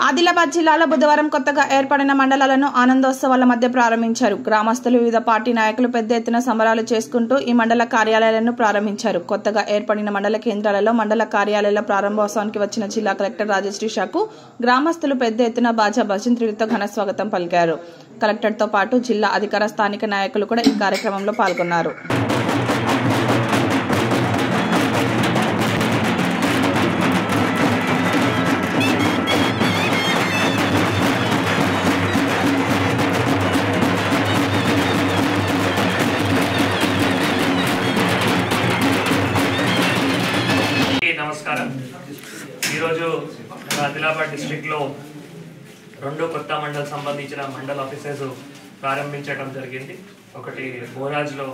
ఆదిలాబాద్ జిల్లాలో బుధవారం కొత్తగా ఏర్పడిన మండలాలను ఆనందోత్సవాల మధ్య ప్రారంభించారు. గ్రామస్తులు, వివిధ పార్టీ నాయకులు పెద్ద ఎత్తున సంబరాలు చేసుకుంటూ ఈ మండల కార్యాలయాలను ప్రారంభించారు. కొత్తగా ఏర్పడిన మండల కేంద్రాలలో మండల కార్యాలయాల ప్రారంభోత్సవానికి వచ్చిన జిల్లా కలెక్టర్ రాజశ్రీ షాకు గ్రామస్తులు పెద్ద ఎత్తున బాజా భజంత్రులతో ఘన స్వాగతం పలికారు. కలెక్టర్తో పాటు జిల్లా అధికార స్థానిక నాయకులు కూడా ఈ కార్యక్రమంలో పాల్గొన్నారు. నమస్కారం. ఈరోజు ఆదిలాబాద్ డిస్ట్రిక్ట్లో 2 కొత్త మండల సంబంధించిన మండల ఆఫీసెస్ ప్రారంభించడం జరిగింది. ఒకటి బోరాజ్లో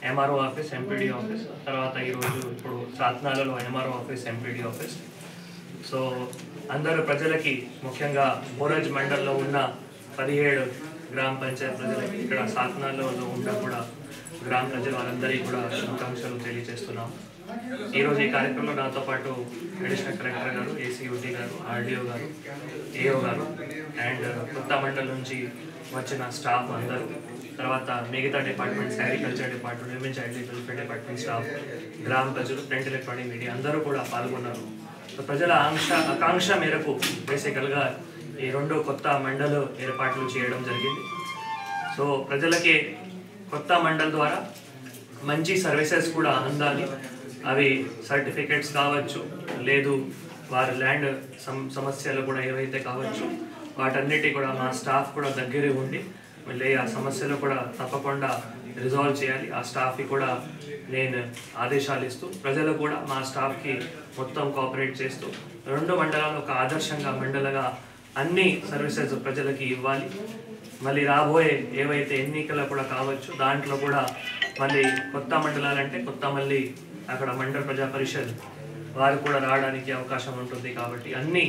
ఎంఆర్ఓ ఆఫీస్, ఎంపీడీ ఆఫీస్, తర్వాత ఈరోజు ఇప్పుడు సాత్నాలలో MRO office, MPD office. So అందరూ ప్రజలకి, ముఖ్యంగా బోరాజ్ మండలంలో ఉన్న 17 గ్రామ పంచాయత్ ప్రజలకి, ఇక్కడ సాత్నాలలో ఉన్న కూడా గ్రామ ప్రజలు వాళ్ళందరికీ కూడా శుభాకాంక్షలు తెలియజేస్తున్నాం. ఈరోజు ఈ కార్యక్రమంలో నాతో పాటు అడిషనల్ కలెక్టర్ గారు, ఏసీయూటీ గారు, ఆర్డీఓ గారు, ఏఓ గారు అండ్ కొత్త మండలం నుంచి వచ్చిన స్టాఫ్ అందరూ, తర్వాత మిగతా departments, agriculture department, women child welfare department staff, గ్రామ ప్రజలు, ప్రింట్ ఎలక్ట్రానిక్ మీడియా అందరూ కూడా పాల్గొన్నారు. సో ప్రజల ఆకాంక్ష మేరకు బేసికల్గా ఈ 2 కొత్త మండల ఏర్పాట్లు చేయడం జరిగింది. సో ప్రజలకి కొత్త మండల్ ద్వారా మంచి సర్వీసెస్ కూడా అందాలి. అవి సర్టిఫికెట్స్ కావచ్చు, లేదు వారి ల్యాండ్ సమస్యలు కూడా ఏవైతే కావచ్చు, వాటన్నిటి కూడా మా స్టాఫ్ కూడా దగ్గరే ఉండి మళ్ళీ ఆ సమస్యలు కూడా తప్పకుండా రిజాల్వ్ చేయాలి. ఆ స్టాఫ్కి కూడా నేను ఆదేశాలు ఇస్తూ, ప్రజలు కూడా మా స్టాఫ్కి మొత్తం కోఆపరేట్ చేస్తూ 2 మండలాలు ఒక ఆదర్శంగా మండలంగా అన్ని సర్వీసెస్ ప్రజలకి ఇవ్వాలి. మళ్ళీ రాబోయే ఏవైతే ఎన్నికలు కూడా కావచ్చు, దాంట్లో కూడా మళ్ళీ కొత్త మండలాలంటే కొత్త మళ్ళీ అక్కడ మండల ప్రజా పరిషత్ వారు కూడా రావడానికి అవకాశం ఉంటుంది. కాబట్టి అన్ని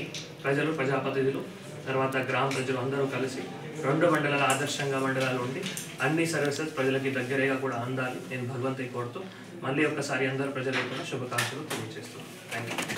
ప్రజలు, ప్రజాప్రతినిధులు, తర్వాత గ్రామ ప్రజలు అందరూ కలిసి 2 మండలాల ఆదర్శంగా మండలాలు ఉండి అన్ని సర్వీసెస్ ప్రజలకి దగ్గరగా కూడా అందాలి. నేను భగవంతుని కోరుతూ మళ్ళీ ఒక్కసారి అందరూ ప్రజలకు కూడా శుభాకాంక్షలు తెలియజేస్తున్నాను. Thank you.